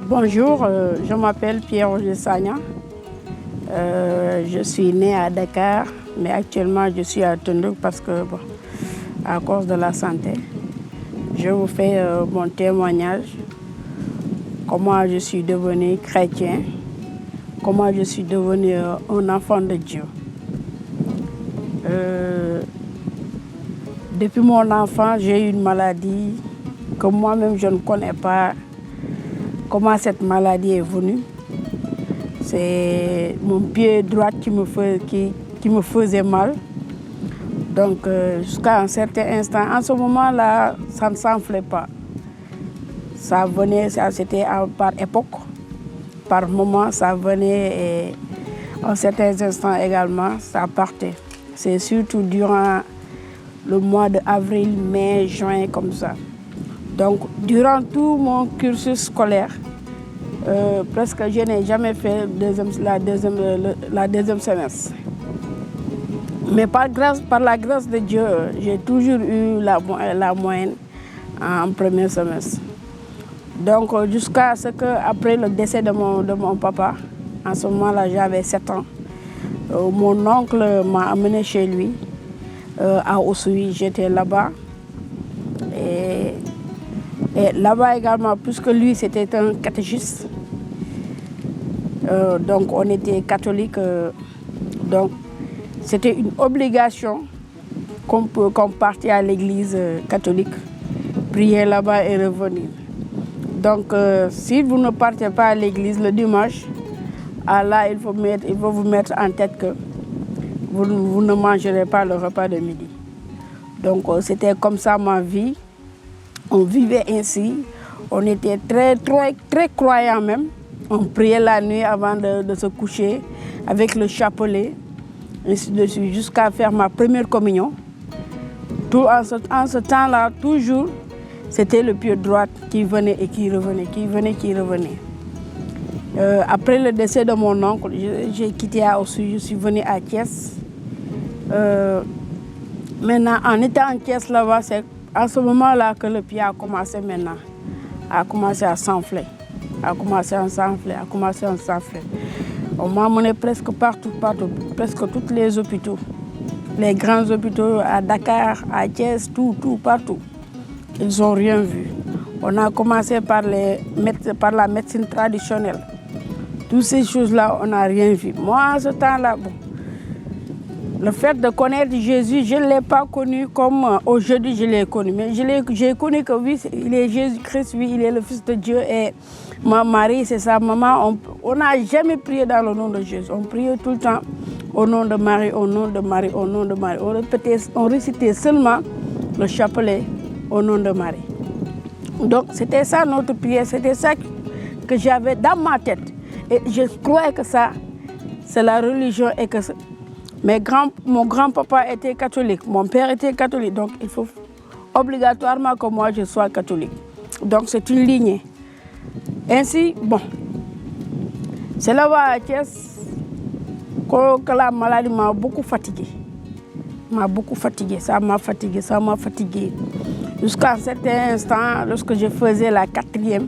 Bonjour, je m'appelle Pierre-Roger Sagna. Je suis née à Dakar, mais actuellement je suis à Tunduk parce que, à cause de la santé. Je vous fais mon témoignage, comment je suis devenu chrétien, comment je suis devenu un enfant de Dieu. Depuis mon enfance, j'ai eu une maladie que moi-même je ne connais pas comment cette maladie est venue. C'est mon pied droit qui me faisait mal. Donc jusqu'à un certain instant, en ce moment-là, ça ne s'enflait pas. Ça venait, c'était par époque, par moment, ça venait et en certains instants également, ça partait. C'est surtout durant le mois d'avril, mai, juin, comme ça. Donc durant tout mon cursus scolaire, presque je n'ai jamais fait la deuxième semestre. Mais par la grâce de Dieu, j'ai toujours eu la moyenne en premier semestre. Donc jusqu'à ce qu'après le décès de mon papa, en ce moment-là j'avais 7 ans, mon oncle m'a amené chez lui à Oussouye. J'étais là-bas. Et là-bas également, puisque lui c'était un catéchiste, donc on était catholique, donc c'était une obligation qu'on partait à l'église catholique, prier là-bas et revenir. Donc si vous ne partez pas à l'église le dimanche, là il faut vous mettre en tête que vous ne mangerez pas le repas de midi. Donc c'était comme ça ma vie. On vivait ainsi, on était très croyants même. On priait la nuit avant de se coucher avec le chapelet, ainsi de suite, jusqu'à faire ma première communion. En ce temps-là, toujours, c'était le pied droit qui venait et qui revenait, qui revenait. Après le décès de mon oncle, j'ai quitté à Oussouye, je suis venue à Thiès. Maintenant, en étant en Thiès là-bas, c'est à ce moment-là que le pied a commencé maintenant, à s'enfler, On m'a emmené presque partout, presque tous les hôpitaux, les grands hôpitaux à Dakar, à Thiès, tout, partout. Ils n'ont rien vu. On a commencé par la médecine traditionnelle. Toutes ces choses-là, on n'a rien vu. Moi, à ce temps-là, le fait de connaître Jésus, je ne l'ai pas connu comme aujourd'hui je l'ai connu. Mais j'ai connu que oui, il est Jésus-Christ, oui, il est le Fils de Dieu. Et ma Marie, c'est sa maman. On n'a jamais prié dans le nom de Jésus. On priait tout le temps au nom de Marie, au nom de Marie, au nom de Marie. On récitait seulement le chapelet au nom de Marie. Donc c'était ça notre prière, c'était ça que j'avais dans ma tête. Et je croyais que ça, c'est la religion et que mon grand-papa était catholique, mon père était catholique, donc il faut obligatoirement que moi je sois catholique. Donc c'est une lignée. Ainsi, c'est là-bas à Thiès que la maladie m'a beaucoup fatiguée. Ça m'a fatiguée. Jusqu'à un certain instant, lorsque je faisais la 4e,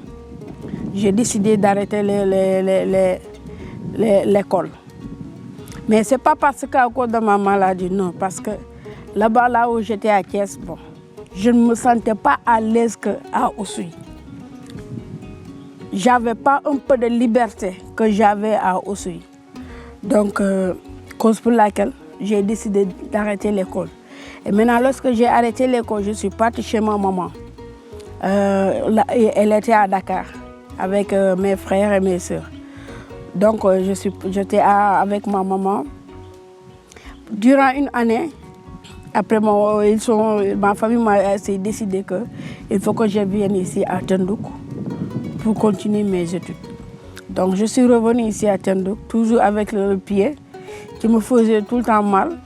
j'ai décidé d'arrêter l'école. Mais ce n'est pas parce qu'à cause de ma maladie, non. Parce que là où j'étais à Thiès, je ne me sentais pas à l'aise qu'à Oussouye. Je n'avais pas un peu de liberté que j'avais à Oussouye. Donc, cause pour laquelle j'ai décidé d'arrêter l'école. Et maintenant, lorsque j'ai arrêté l'école, je suis partie chez ma maman. Elle était à Dakar avec mes frères et mes sœurs. Donc, j'étais avec ma maman. Durant une année, après ma famille m'a décidé qu'il faut que je vienne ici à Tunduk pour continuer mes études. Donc, je suis revenue ici à Tunduk, toujours avec le pied qui me faisait tout le temps mal,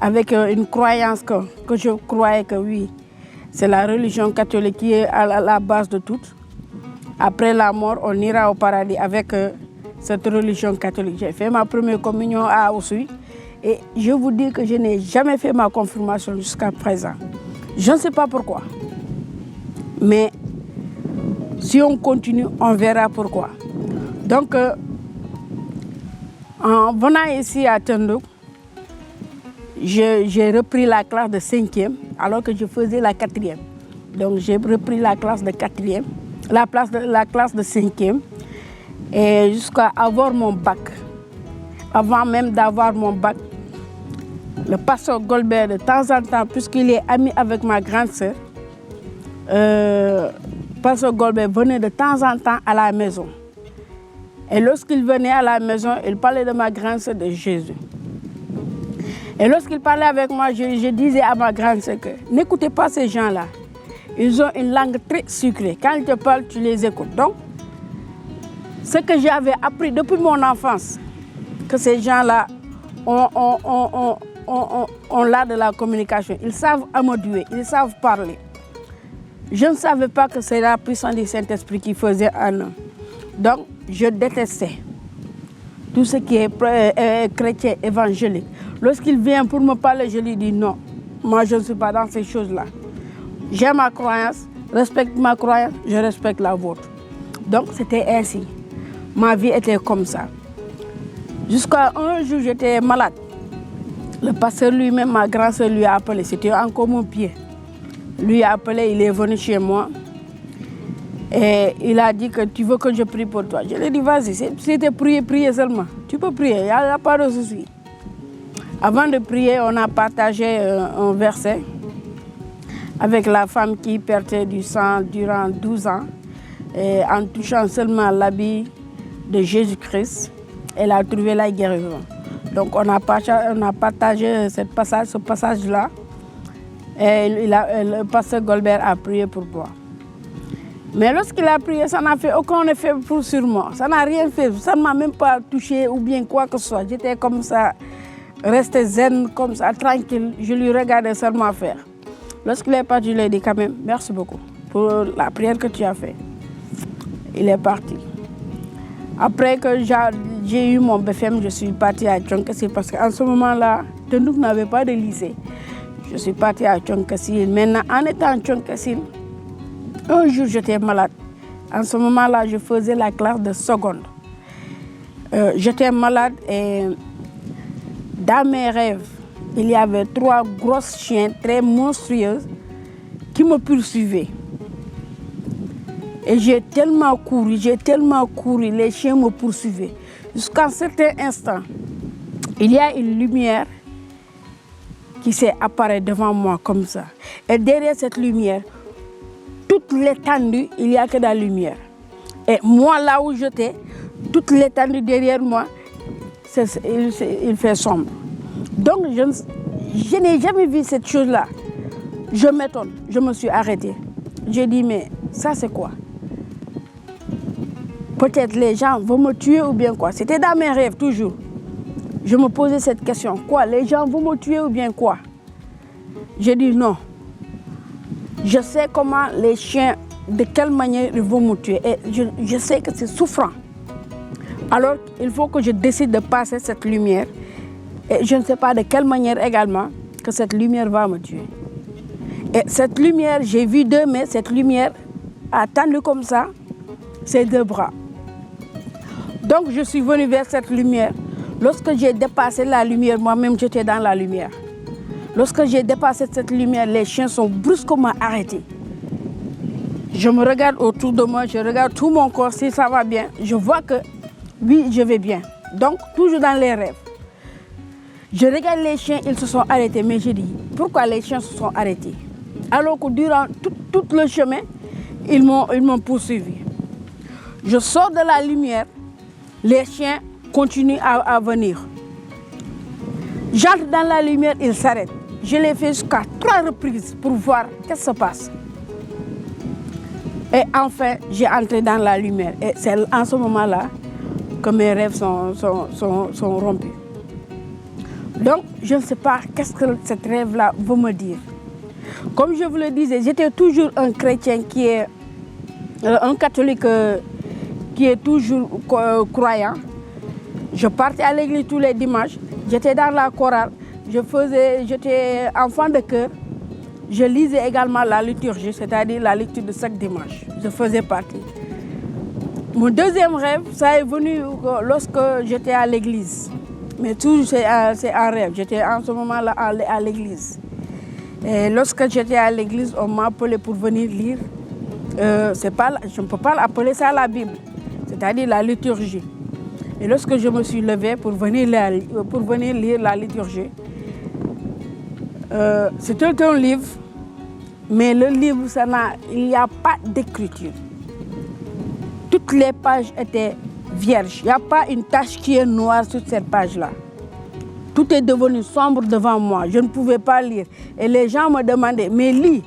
avec une croyance que je croyais que oui, c'est la religion catholique qui est à la base de tout. Après la mort, on ira au paradis avec cette religion catholique. J'ai fait ma première communion à Oussouye et je vous dis que je n'ai jamais fait ma confirmation jusqu'à présent. Je ne sais pas pourquoi. Mais Si on continue, on verra pourquoi. Donc, en venant ici à Tindouf, j'ai repris la classe de 5e alors que je faisais la 4e. Donc j'ai repris la classe de 4e, la classe de 5e et jusqu'à avoir mon bac. Avant même d'avoir mon bac, le pasteur Golbert, de temps en temps, puisqu'il est ami avec ma grande sœur, pasteur Golbert venait de temps en temps à la maison. Et lorsqu'il venait à la maison, il parlait de ma grande sœur, de Jésus. Et lorsqu'il parlait avec moi, je disais à ma grande sœur que n'écoutez pas ces gens-là. Ils ont une langue très sucrée. Quand ils te parlent, tu les écoutes. Donc, ce que j'avais appris depuis mon enfance, que ces gens-là ont l'art de la communication. Ils savent amadouer, ils savent parler. Je ne savais pas que c'est la puissance du Saint-Esprit qui faisait en eux. Donc, je détestais tout ce qui est chrétien, évangélique. Lorsqu'il vient pour me parler, je lui dis non. Moi, je ne suis pas dans ces choses-là. J'ai ma croyance, respecte ma croyance, je respecte la vôtre. Donc, c'était ainsi. Ma vie était comme ça. Jusqu'à un jour, j'étais malade. Le pasteur lui-même, ma grande sœur lui a appelé. C'était encore mon pied. Lui a appelé, il est venu chez moi. Et il a dit que tu veux que je prie pour toi. Je lui ai dit, vas-y, si c'était prier seulement. Tu peux prier, il n'y a pas de souci. Avant de prier, on a partagé un verset avec la femme qui perdait du sang durant 12 ans. Et en touchant seulement l'habit de Jésus-Christ, elle a trouvé la guérison. Donc on a partagé ce passage-là. Et le pasteur Golbert a prié pour moi. Mais lorsqu'il a prié, ça n'a fait aucun effet sur moi. Ça n'a rien fait. Ça ne m'a même pas touché ou bien quoi que ce soit. J'étais comme ça, resté zen, comme ça, tranquille. Je lui regardais seulement faire. Lorsqu'il est parti, je lui ai dit quand même, merci beaucoup pour la prière que tu as faite. Il est parti. Après que j'ai eu mon BFM, je suis partie à Tchonkassi parce qu'en ce moment-là, Tindouf n'avait pas de lycée. Je suis partie à Tchonkassi. Maintenant, en étant à Tchonkassi, un jour, j'étais malade. En ce moment-là, je faisais la classe de seconde. J'étais malade et dans mes rêves, il y avait 3 grosses chiens très monstrueuses qui me poursuivaient. Et j'ai tellement couru, les chiens me poursuivaient. Jusqu'à un certain instant, il y a une lumière qui s'est apparue devant moi comme ça. Et derrière cette lumière, toute l'étendue, il n'y a que de la lumière. Et moi, là où j'étais, toute l'étendue derrière moi, il fait sombre. Donc, je n'ai jamais vu cette chose-là. Je m'étonne, je me suis arrêtée. J'ai dit, mais ça c'est quoi? Peut-être les gens vont me tuer ou bien quoi? C'était dans mes rêves toujours. Je me posais cette question. Quoi? Les gens vont me tuer ou bien quoi? J'ai dit non. Je sais comment les chiens, de quelle manière ils vont me tuer. Et je sais que c'est souffrant. Alors, il faut que je décide de passer cette lumière. Et je ne sais pas de quelle manière également que cette lumière va me tuer. Et cette lumière, j'ai vu 2 mains, cette lumière a tendu comme ça, ses 2 bras. Donc, je suis venue vers cette lumière. Lorsque j'ai dépassé la lumière, moi-même, j'étais dans la lumière. Lorsque j'ai dépassé cette lumière, les chiens sont brusquement arrêtés. Je me regarde autour de moi, je regarde tout mon corps, si ça va bien. Je vois que, oui, je vais bien. Donc, toujours dans les rêves. Je regarde les chiens, ils se sont arrêtés. Mais je dis, pourquoi les chiens se sont arrêtés? Alors que durant tout le chemin, ils m'ont poursuivi. Je sors de la lumière, les chiens continuent à venir. J'entre dans la lumière, ils s'arrêtent. Je l'ai fait jusqu'à 3 reprises pour voir qu'est-ce qui se passe. Et enfin, j'ai entré dans la lumière. Et c'est en ce moment-là que mes rêves sont rompus. Donc, je ne sais pas qu'est-ce que cet rêve-là veut me dire. Comme je vous le disais, j'étais toujours un chrétien qui est un catholique qui est toujours croyant. Je partais à l'église tous les dimanches. J'étais dans la chorale. J'étais enfant de chœur. Je lisais également la liturgie, c'est-à-dire la lecture de chaque dimanche. Je faisais partie. Mon deuxième rêve, ça est venu lorsque j'étais à l'église. Mais tout, c'est un rêve. J'étais en ce moment-là à l'église. Et lorsque j'étais à l'église, on m'a appelé pour venir lire. Je ne peux pas appeler ça la Bible, c'est-à-dire la liturgie. Et lorsque je me suis levée pour venir lire la liturgie, c'était un livre, mais le livre, il n'y a pas d'écriture. Toutes les pages étaient vierges. Il n'y a pas une tache qui est noire sur cette page-là. Tout est devenu sombre devant moi. Je ne pouvais pas lire. Et les gens me demandaient, mais lis.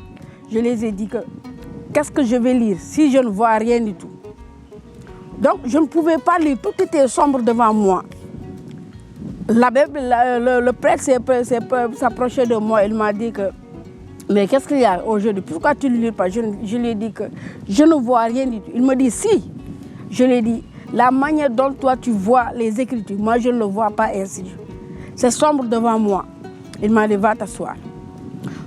Je les ai dit que, qu'est-ce que je vais lire si je ne vois rien du tout? Donc, je ne pouvais pas lire. Tout était sombre devant moi. La Bible, le prêtre s'approchait de moi. Il m'a dit que, mais qu'est-ce qu'il y a aujourd'hui? Pourquoi tu ne lis pas? Je lui ai dit que je ne vois rien du tout. Il me dit, si. Je lui ai dit, la manière dont toi tu vois les Écritures, moi je ne le vois pas ainsi. C'est sombre devant moi. Il m'a dit, va t'asseoir.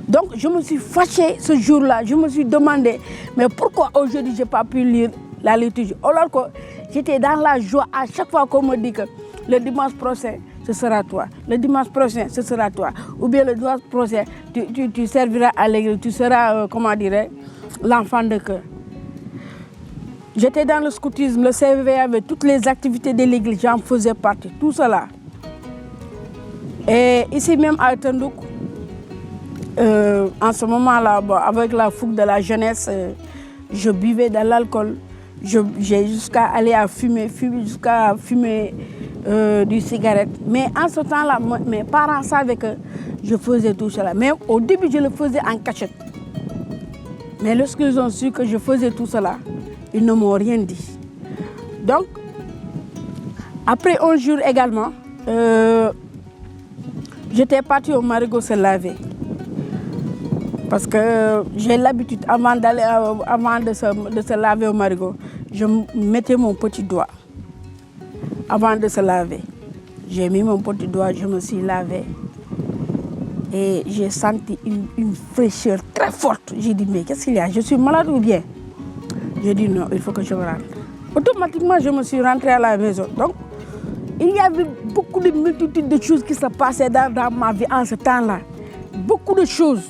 Donc, je me suis fâchée ce jour-là. Je me suis demandé, mais pourquoi aujourd'hui je n'ai pas pu lire la liturgie? Alors que j'étais dans la joie à chaque fois qu'on me dit que le dimanche prochain, ce sera toi. Le dimanche prochain, ce sera toi. Ou bien le dimanche prochain, tu serviras à l'église. Tu seras, l'enfant de cœur. J'étais dans le scoutisme, le CVV avec toutes les activités de l'église. J'en faisais partie, tout cela. Et ici même à Tendouk, en ce moment-là, avec la fougue de la jeunesse, je buvais de l'alcool. J'ai jusqu'à aller à fumer du cigarette. Mais en ce temps-là, mes parents savaient que je faisais tout cela. Mais au début, je le faisais en cachette. Mais lorsqu'ils ont su que je faisais tout cela, ils ne m'ont rien dit. Donc, après un jour également, j'étais partie au Marigot se laver. Parce que j'ai l'habitude, avant de se laver au Marigot, je mettais mon petit doigt. Avant de se laver, j'ai mis mon petit doigt, je me suis lavée. Et j'ai senti une fraîcheur très forte. J'ai dit, mais qu'est-ce qu'il y a? Je suis malade ou bien? J'ai dit, non, il faut que je rentre. Automatiquement, je me suis rentrée à la maison. Donc, il y avait beaucoup de multitudes de choses qui se passaient dans ma vie en ce temps-là. Beaucoup de choses.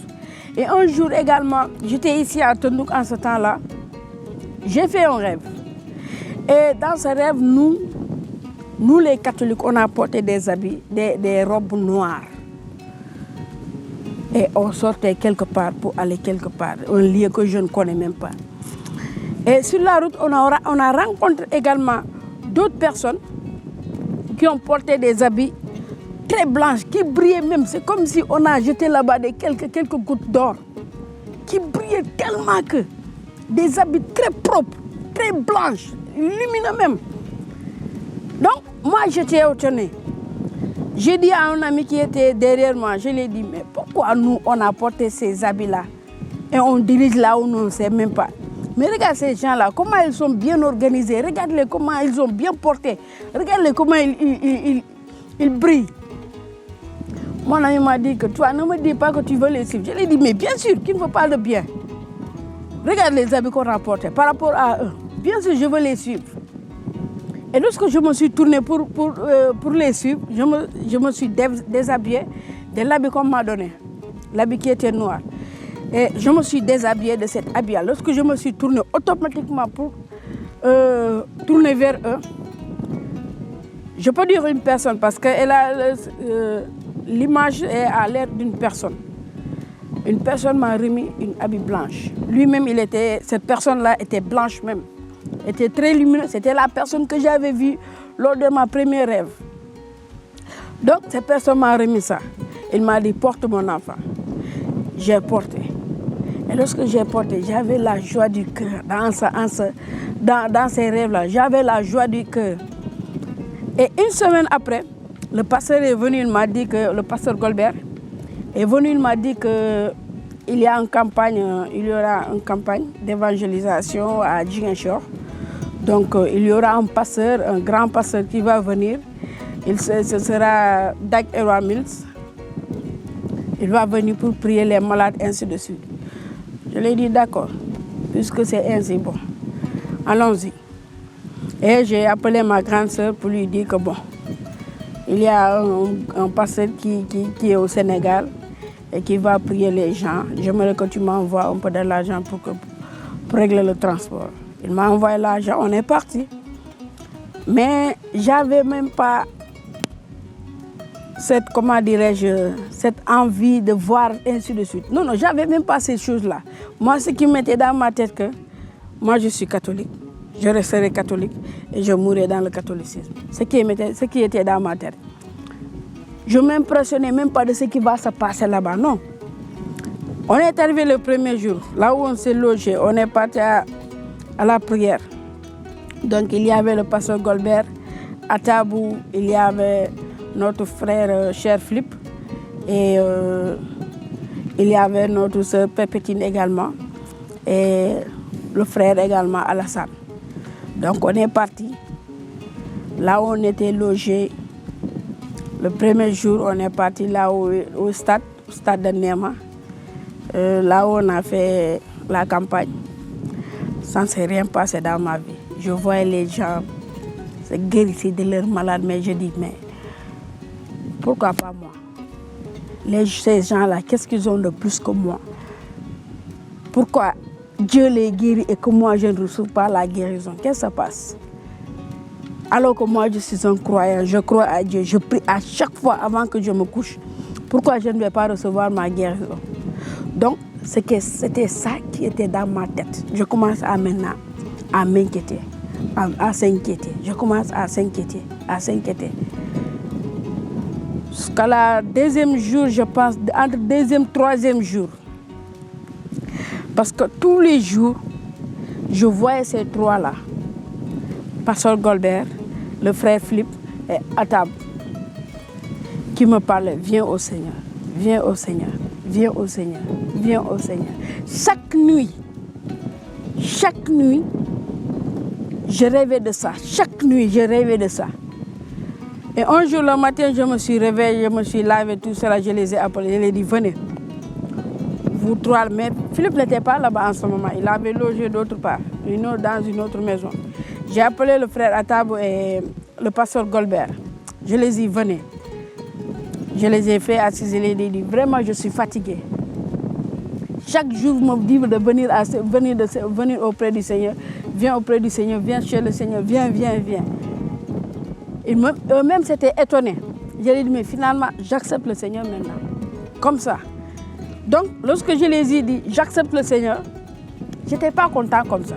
Et un jour également, j'étais ici à Tendouk en ce temps-là. J'ai fait un rêve. Et dans ce rêve, nous les catholiques, on a porté des habits, des robes noires. Et on sortait quelque part pour aller quelque part, un lieu que je ne connais même pas. Et sur la route, on a rencontré également d'autres personnes qui ont porté des habits très blanches, qui brillaient même. C'est comme si on a jeté là-bas quelques gouttes d'or, qui brillaient tellement que des habits très propres, très blanches, lumineux même. Donc, moi, j'étais étonnée. J'ai dit à un ami qui était derrière moi, je lui ai dit, mais pourquoi nous, on a porté ces habits-là et on dirige là où on ne sait même pas? Mais regarde ces gens-là, comment ils sont bien organisés, regarde-les comment ils ont bien porté, regarde-les comment ils brillent. Mon ami m'a dit que toi, ne me dis pas que tu veux les suivre. Je lui ai dit, mais bien sûr, qui ne veut pas de bien. Regarde les habits qu'on a portés par rapport à eux. Bien sûr, je veux les suivre. Et lorsque je me suis tournée pour les suivre, je me suis déshabillée de l'habit qu'on m'a donné, l'habit qui était noir. Et je me suis déshabillée de cet habit-là. Lorsque je me suis tournée automatiquement pour tourner vers eux, je peux dire une personne parce que l'image est à l'air d'une personne. Une personne m'a remis une habit blanche. Lui-même, cette personne-là était blanche même. Était très lumineuse. C'était la personne que j'avais vue lors de ma première rêve. Donc, cette personne m'a remis ça. Il m'a dit, porte mon enfant. J'ai porté. Et lorsque j'ai porté, j'avais la joie du cœur. Dans ces rêves-là, j'avais la joie du cœur. Et une semaine après, le pasteur est venu, il m'a dit que, le pasteur Goldberg est venu, il m'a dit que il y aura une campagne d'évangélisation à Ziguinchor. Donc, il y aura un grand pasteur qui va venir. Ce sera Dag Ewa Mills. Il va venir pour prier les malades, ainsi de suite. Je lui ai dit d'accord, puisque c'est ainsi, bon, allons-y. Et j'ai appelé ma grande sœur pour lui dire que bon, il y a un pasteur qui est au Sénégal et qui va prier les gens. J'aimerais que tu m'envoies un peu de l'argent pour régler le transport. Il m'a envoyé l'argent, on est parti. Mais j'avais même pas cette envie de voir ainsi de suite. Non, j'avais même pas ces choses-là. Moi, ce qui m'était dans ma tête, que moi, je suis catholique. Je resterai catholique et je mourrai dans le catholicisme. Ce qui était dans ma tête. Je ne m'impressionnais même pas de ce qui va se passer là-bas, non. On est arrivé le premier jour, là où on s'est logé, on est parti à la prière. Donc il y avait le pasteur Golbert, à Tabou, il y avait notre frère cher Philippe et il y avait notre sœur Pépétine également et le frère également Alassane. Donc on est parti, là où on était logé. Le premier jour, on est parti là au stade de Néma, là où on a fait la campagne. Ça ne s'est rien passé dans ma vie. Je voyais les gens se guérir de leurs malades, mais je dis, mais pourquoi pas moi? Ces gens-là, qu'est-ce qu'ils ont de plus que moi? Pourquoi Dieu les guérit et que moi, je ne reçois pas la guérison? Qu'est-ce qui se passe? Alors que moi, je suis un croyant, je crois à Dieu, je prie à chaque fois avant que je me couche. Pourquoi je ne vais pas recevoir ma guérison? Donc, c'était ça qui était dans ma tête. Je commence maintenant à m'inquiéter, à s'inquiéter. Je commence à s'inquiéter. Jusqu'à la deuxième jour, je pense, entre deuxième et troisième jour. Parce que tous les jours, je voyais ces trois-là. Pasteur Golbert, le frère Philippe et Atab, qui me parlaient, viens au Seigneur, viens au Seigneur, viens au Seigneur, viens au Seigneur. Chaque nuit, je rêvais de ça. Chaque nuit, je rêvais de ça. Et un jour, le matin, je me suis réveillée, je me suis lavé, tout cela, je les ai appelés, je les ai dit, venez. Vous trois, mais Philippe n'était pas là-bas en ce moment, il avait logé d'autre part, dans une autre maison. J'ai appelé le frère Atabo et le pasteur Golbert. Je les ai dit, venez. Je les ai fait assis, je les ai dit, vraiment, je suis fatiguée. Chaque jour, vous me dites de venir auprès du Seigneur. Viens auprès du Seigneur, viens chez le Seigneur, viens. Eux-mêmes s'étaient étonnés. Je les ai dit, mais finalement, j'accepte le Seigneur maintenant. Comme ça. Donc, lorsque je les ai dit, j'accepte le Seigneur, je n'étais pas content comme ça.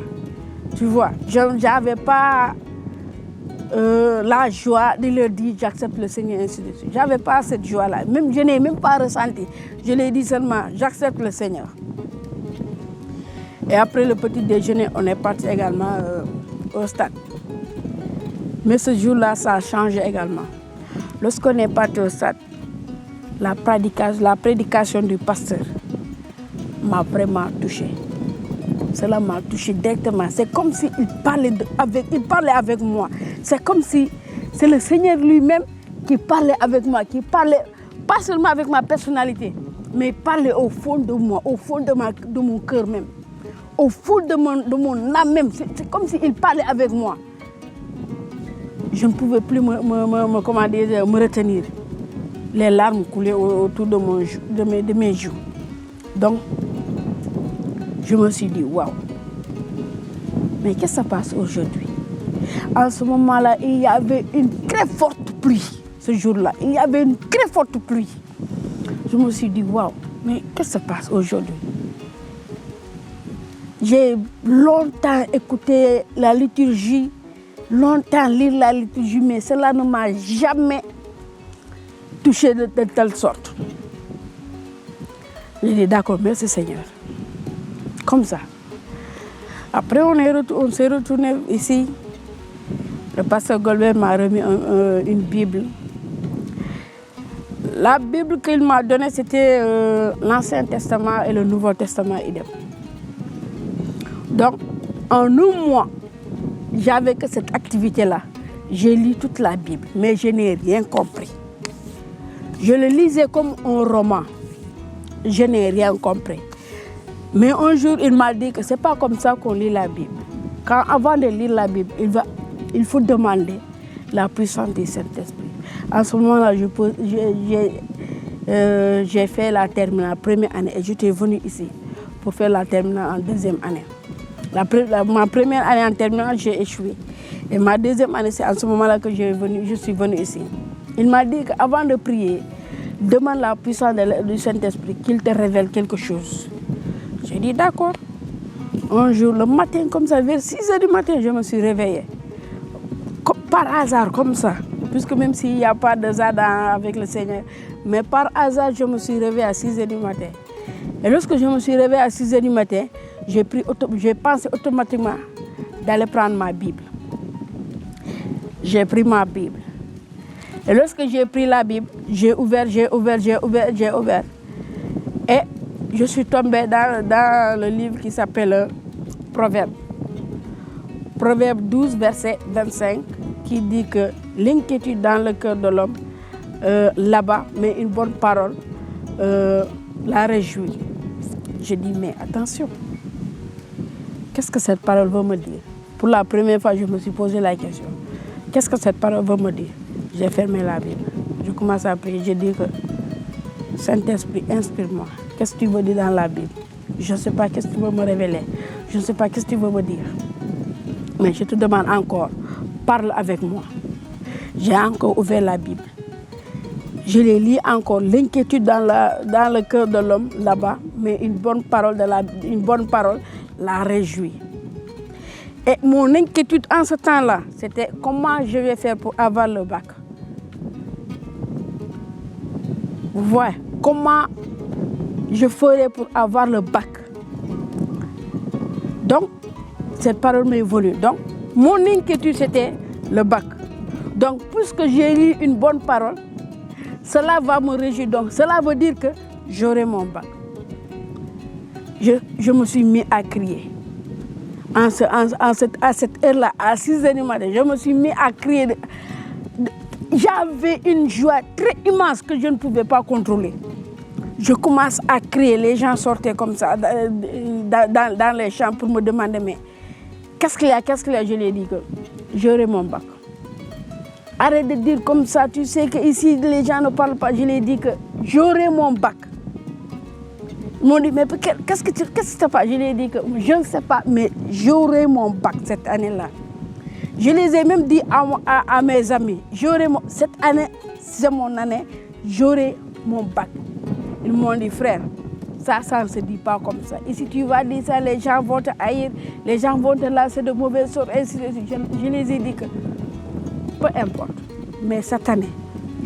Tu vois, je n'avais pas la joie de leur dire j'accepte le Seigneur, ainsi de suite. Je n'avais pas cette joie-là. Même, je n'ai même pas ressenti. Je l'ai dit seulement, j'accepte le Seigneur. Et après le petit déjeuner, on est parti également au stade. Mais ce jour-là, ça a changé également. Lorsqu'on est parti au stade, la prédication du pasteur m'a vraiment touchée. Cela m'a touché directement. C'est comme s'il parlait avec moi. C'est comme si c'est le Seigneur lui-même qui parlait avec moi, qui parlait pas seulement avec ma personnalité, mais il parlait au fond de moi, au fond de mon cœur même, au fond de mon âme même. C'est comme s'il parlait avec moi. Je ne pouvais plus me retenir. Les larmes coulaient autour de mes joues. Donc, je me suis dit, waouh, mais qu'est-ce qui se passe aujourd'hui? En ce moment-là, il y avait une très forte pluie, ce jour-là. Il y avait une très forte pluie. Je me suis dit, waouh, mais qu'est-ce qui se passe aujourd'hui? J'ai longtemps écouté la liturgie, longtemps lire la liturgie, mais cela ne m'a jamais touché de telle sorte. J'ai dit, d'accord, merci Seigneur. Comme ça. Après, on s'est retourné ici. Le pasteur Golbert m'a remis une Bible. La Bible qu'il m'a donnée, c'était l'Ancien Testament et le Nouveau Testament idem. Donc, en un mois, j'avais que cette activité-là. J'ai lu toute la Bible, mais je n'ai rien compris. Je le lisais comme un roman. Je n'ai rien compris. Mais un jour, il m'a dit que ce n'est pas comme ça qu'on lit la Bible. Avant de lire la Bible, il faut demander la puissance du Saint-Esprit. En ce moment-là, j'ai fait la terminale première année et j'étais venue ici pour faire la terminale en deuxième année. Ma première année en terminale, j'ai échoué. Et ma deuxième année, c'est en ce moment-là que je suis venue ici. Il m'a dit qu'avant de prier, demande la puissance du Saint-Esprit, qu'il te révèle quelque chose. J'ai dit d'accord. Un jour, le matin, comme ça, vers 6h du matin, je me suis réveillée. Par hasard, comme ça. Puisque même s'il n'y a pas de hasard avec le Seigneur, mais par hasard, je me suis réveillée à 6h du matin. Et lorsque je me suis réveillée à 6h du matin, j'ai pensé automatiquement d'aller prendre ma Bible. J'ai pris ma Bible. Et lorsque j'ai pris la Bible, j'ai ouvert. Et je suis tombée dans le livre qui s'appelle Proverbe. Proverbe 12, verset 25, qui dit que l'inquiétude dans le cœur de l'homme, là-bas, mais une bonne parole la réjouit. Je dis, mais attention, qu'est-ce que cette parole veut me dire? Pour la première fois, je me suis posé la question. Qu'est-ce que cette parole veut me dire? J'ai fermé la Bible. Je commence à prier. Je dis que Saint-Esprit, inspire-moi. Qu'est-ce que tu veux dire dans la Bible? Je ne sais pas qu'est-ce que tu veux me révéler. Je ne sais pas qu'est-ce que tu veux me dire. Mais je te demande encore, parle avec moi. J'ai encore ouvert la Bible. Je les lis encore. L'inquiétude dans le cœur de l'homme, là-bas, mais une bonne parole la réjouit. Et mon inquiétude en ce temps-là, c'était comment je vais faire pour avoir le bac. Vous voyez, comment je ferai pour avoir le bac. Donc, cette parole m'est venue. Donc, mon inquiétude, c'était le bac. Donc, puisque j'ai lu une bonne parole, cela va me réjouir. Donc, cela veut dire que j'aurai mon bac. Je me suis mis à crier. À cette heure-là, à 6h du matin, je me suis mis à crier. J'avais une joie très immense que je ne pouvais pas contrôler. Je commence à crier, les gens sortaient comme ça dans les champs pour me demander, mais qu'est-ce qu'il y a? Je lui ai dit que j'aurai mon bac. Arrête de dire comme ça, tu sais qu'ici les gens ne parlent pas. Je lui ai dit que j'aurai mon bac. Ils m'ont dit, mais qu'est-ce que tu fais? Je lui ai dit que je ne sais pas, mais j'aurai mon bac cette année-là. Je les ai même dit à mes amis, cette année, c'est mon année, j'aurai mon bac. Ils m'ont dit, frère, ça ne se dit pas comme ça. Et si tu vas dire ça, les gens vont te haïr, les gens vont te lancer de mauvaises sortes, ainsi de suite. Je les ai dit que, peu importe, mais cette année,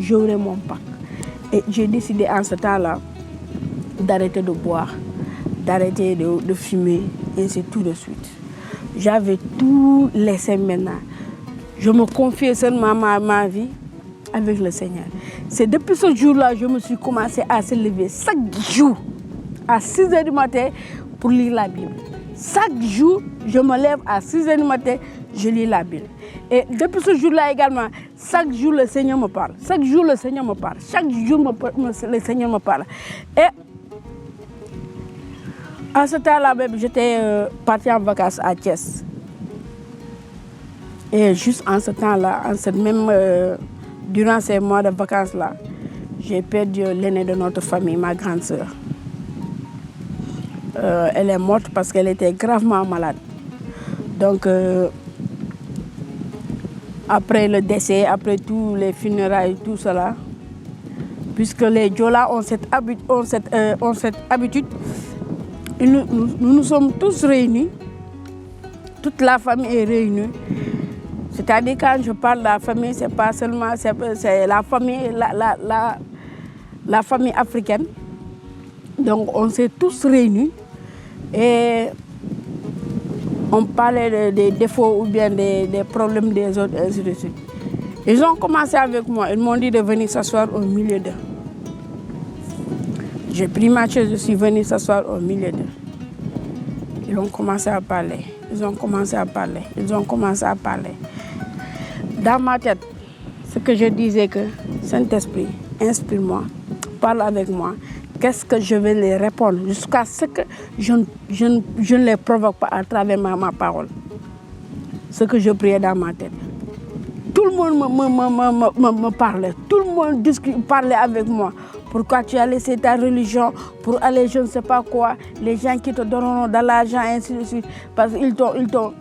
j'aurai mon bac. Et j'ai décidé en ce temps-là d'arrêter de boire, d'arrêter de fumer, et c'est tout de suite. J'avais tout laissé maintenant. Je me confiais seulement ma vie avec le Seigneur. C'est depuis ce jour-là que je me suis commencé à se lever chaque jour à 6h du matin pour lire la Bible. Chaque jour, je me lève à 6h du matin, je lis la Bible. Et depuis ce jour-là également, chaque jour le Seigneur me parle. Chaque jour le Seigneur me parle. Chaque jour le Seigneur me parle. Et à ce temps-là, j'étais partie en vacances à Thiès. Et juste en ce temps-là, durant ces mois de vacances-là, j'ai perdu l'aînée de notre famille, ma grande sœur. Elle est morte parce qu'elle était gravement malade. Donc, après le décès, après tous les funérailles, tout cela, puisque les Diola ont cette habitude, nous sommes tous réunis, toute la famille est réunie. C'est-à-dire quand je parle de la famille, c'est pas seulement c'est la famille, la famille africaine. Donc on s'est tous réunis et on parlait des défauts ou bien des problèmes des autres, ainsi de suite. Ils ont commencé avec moi, ils m'ont dit de venir s'asseoir au milieu d'eux. J'ai pris ma chaise, je suis venue s'asseoir au milieu d'eux. Ils ont commencé à parler, ils ont commencé à parler. Dans ma tête, ce que je disais que Saint-Esprit, inspire-moi, parle avec moi. Qu'est-ce que je vais les répondre jusqu'à ce que je ne les provoque pas à travers ma parole. Ce que je priais dans ma tête. tout le monde me parlait. Tout le monde parlait avec moi. Pourquoi tu as laissé ta religion pour aller je ne sais pas quoi. Les gens qui te donneront de l'argent, ainsi de suite. Parce qu'ils t'ont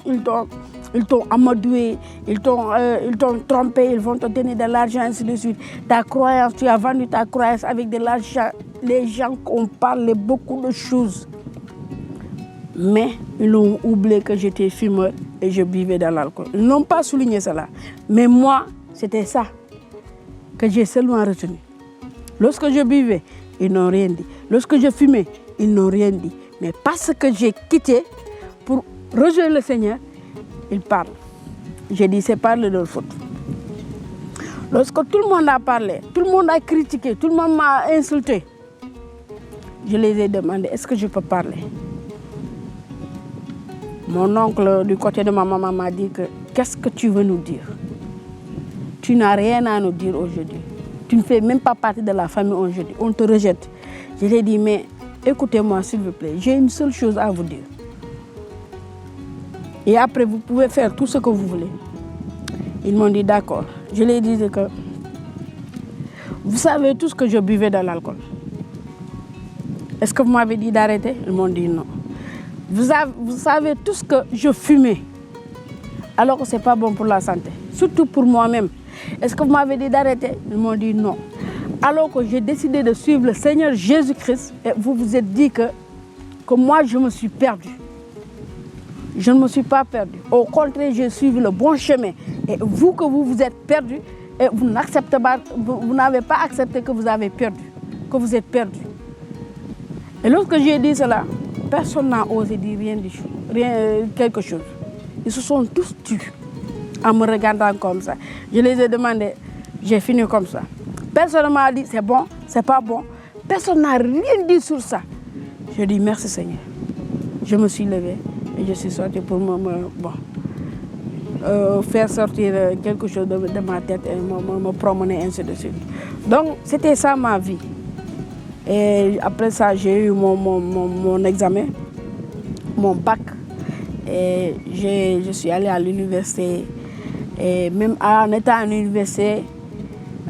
amadoué, ils t'ont trompé, ils vont te donner de l'argent, ainsi de suite. Ta croyance, tu as vendu ta croyance avec de l'argent. Les gens ont parlé beaucoup de choses. Mais ils ont oublié que j'étais fumeur et je buvais dans l'alcool. Ils n'ont pas souligné cela. Mais moi, c'était ça que j'ai seulement retenu. Lorsque je buvais, ils n'ont rien dit. Lorsque je fumais, ils n'ont rien dit. Mais parce que j'ai quitté pour rejoindre le Seigneur, ils parlent. J'ai dit, c'est pas de leur faute. Lorsque tout le monde a parlé, tout le monde a critiqué, tout le monde m'a insulté, je les ai demandé, est-ce que je peux parler? Mon oncle du côté de ma maman m'a dit que, qu'est-ce que tu veux nous dire? Tu n'as rien à nous dire aujourd'hui. Tu ne fais même pas partie de la famille aujourd'hui. On te rejette. Je lui ai dit, mais écoutez-moi s'il vous plaît, j'ai une seule chose à vous dire. Et après, vous pouvez faire tout ce que vous voulez. Ils m'ont dit d'accord. Je leur ai dit que vous savez tout ce que je buvais dans l'alcool. Est-ce que vous m'avez dit d'arrêter? Ils m'ont dit non. Vous savez tout ce que je fumais, alors que ce n'est pas bon pour la santé, surtout pour moi-même. Est-ce que vous m'avez dit d'arrêter? Ils m'ont dit non. Alors que j'ai décidé de suivre le Seigneur Jésus-Christ, et vous vous êtes dit que moi je me suis perdu. Je ne me suis pas perdu. Au contraire, j'ai suivi le bon chemin. Et vous que vous vous êtes perdu, et vous n'avez pas accepté que vous avez perdu, que vous êtes perdu. Et lorsque j'ai dit cela, personne n'a osé dire quelque chose. Ils se sont tous tus en me regardant comme ça. Je les ai demandé, j'ai fini comme ça. Personne ne m'a dit c'est bon, c'est pas bon. Personne n'a rien dit sur ça. Je dis merci Seigneur. Je me suis levée et je suis sortie pour faire sortir quelque chose de ma tête et me promener ainsi de suite. Donc c'était ça ma vie. Et après ça, j'ai eu mon examen, mon bac. Et je suis allée à l'université. Et même en étant à l'université,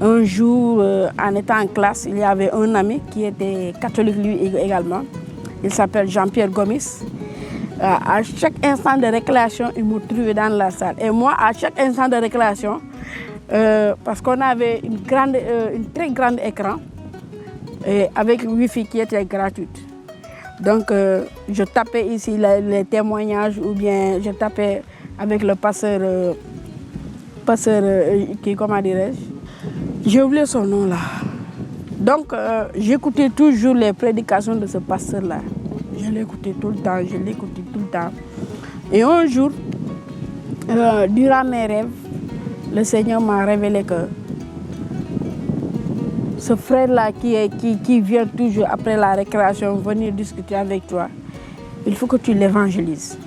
un jour, en étant en classe, il y avait un ami qui était catholique lui également. Il s'appelle Jean-Pierre Gomis. À chaque instant de récréation, il me trouvait dans la salle. Et moi, à chaque instant de récréation, parce qu'on avait une très grande écran, et avec Wi-Fi qui était gratuite. Donc, je tapais ici les témoignages ou bien je tapais avec le pasteur comment dirais-je? J'ai oublié son nom là. Donc, j'écoutais toujours les prédications de ce pasteur-là. Je l'écoutais tout le temps, Et un jour, durant mes rêves, le Seigneur m'a révélé que ce frère-là qui vient toujours après la récréation venir discuter avec toi, il faut que tu l'évangélises.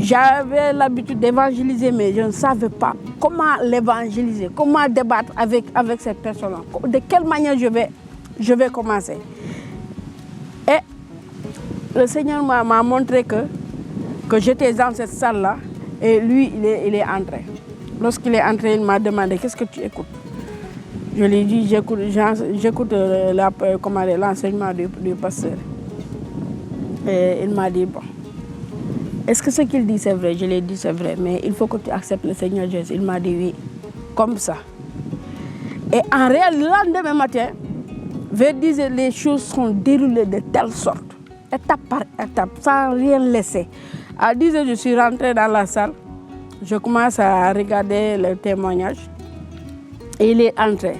J'avais l'habitude d'évangéliser, mais je ne savais pas comment l'évangéliser, comment débattre avec cette personne-là, de quelle manière je vais commencer. Et le Seigneur m'a montré que j'étais dans cette salle-là et lui, il est entré. Lorsqu'il est entré, il m'a demandé, qu'est-ce que tu écoutes? Je lui ai dit, j'écoute l'enseignement du pasteur. Et il m'a dit, bon, est-ce que ce qu'il dit c'est vrai? Je lui ai dit c'est vrai, mais il faut que tu acceptes le Seigneur Jésus. Il m'a dit oui, comme ça. Et en réalité, le lendemain matin, vers 10 heures, les choses sont déroulées de telle sorte, étape par étape, sans rien laisser. À 10 heures, je suis rentrée dans la salle, je commence à regarder le témoignage. Et il est entré.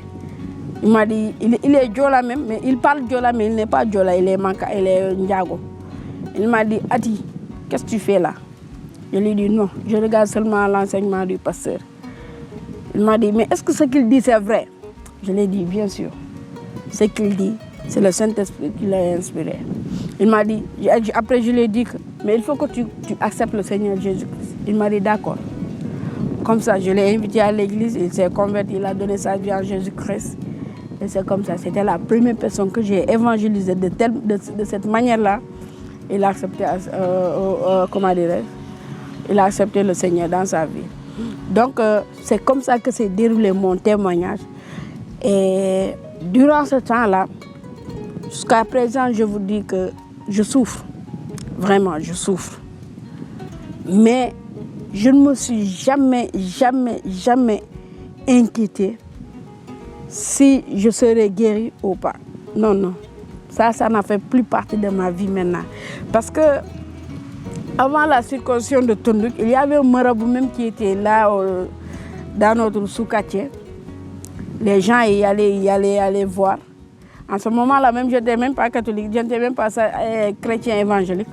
Il m'a dit, il est Diola même, mais il parle Diola, mais il n'est pas Diola, il est Manka, il est Ndiago. Il m'a dit, Adi, qu'est-ce que tu fais là? Je lui ai dit, non, je regarde seulement l'enseignement du pasteur. Il m'a dit, mais est-ce que ce qu'il dit c'est vrai? Je lui ai dit, bien sûr. Ce qu'il dit, c'est le Saint-Esprit qui l'a inspiré. Il m'a dit, après je lui ai dit, mais il faut que tu acceptes le Seigneur Jésus-Christ. Il m'a dit, d'accord. Comme ça, je l'ai invité à l'église, il s'est converti, il a donné sa vie à Jésus-Christ. Et c'est comme ça, c'était la première personne que j'ai évangélisée de cette manière-là. Il a accepté, il a accepté le Seigneur dans sa vie. Donc, c'est comme ça que s'est déroulé mon témoignage. Et durant ce temps-là, jusqu'à présent, je vous dis que je souffre. Vraiment, je souffre. Mais je ne me suis jamais inquiétée si je serais guérie ou pas. Non, non. Ça n'a fait plus partie de ma vie maintenant. Parce que avant la circoncision de Tunduk, il y avait un marabout même qui était là dans notre sous-quartier. Les gens y allaient voir. En ce moment-là, même, je n'étais même pas catholique, je n'étais même pas chrétien évangélique.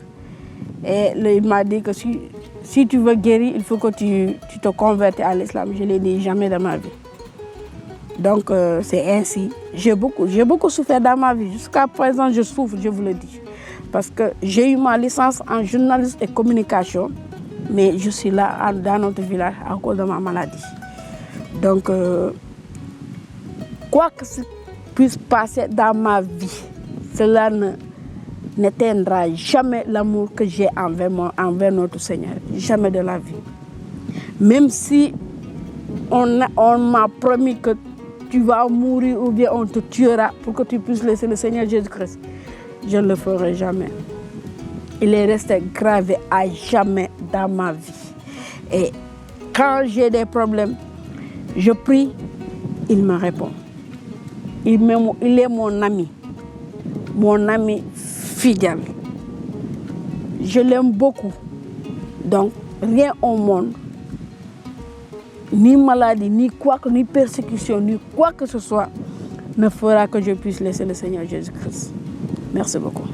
Et il m'a dit que si tu veux guérir, il faut que tu te convertis à l'islam. Je ne l'ai dit jamais dans ma vie. Donc, c'est ainsi. J'ai beaucoup souffert dans ma vie. Jusqu'à présent, je souffre, je vous le dis. Parce que j'ai eu ma licence en journalisme et communication, mais je suis là dans notre village à cause de ma maladie. Donc, quoi que ce puisse passer dans ma vie, cela n'éteindra jamais l'amour que j'ai envers notre Seigneur. Jamais de la vie. Même si on m'a promis que tu vas mourir ou bien on te tuera pour que tu puisses laisser le Seigneur Jésus-Christ, je ne le ferai jamais. Il est resté gravé à jamais dans ma vie. Et quand j'ai des problèmes, je prie, il me répond. Il est mon ami fidèle. Je l'aime beaucoup. Donc, rien au monde, ni maladie, ni persécution, ni quoi que ce soit, ne fera que je puisse laisser le Seigneur Jésus-Christ. Merci beaucoup.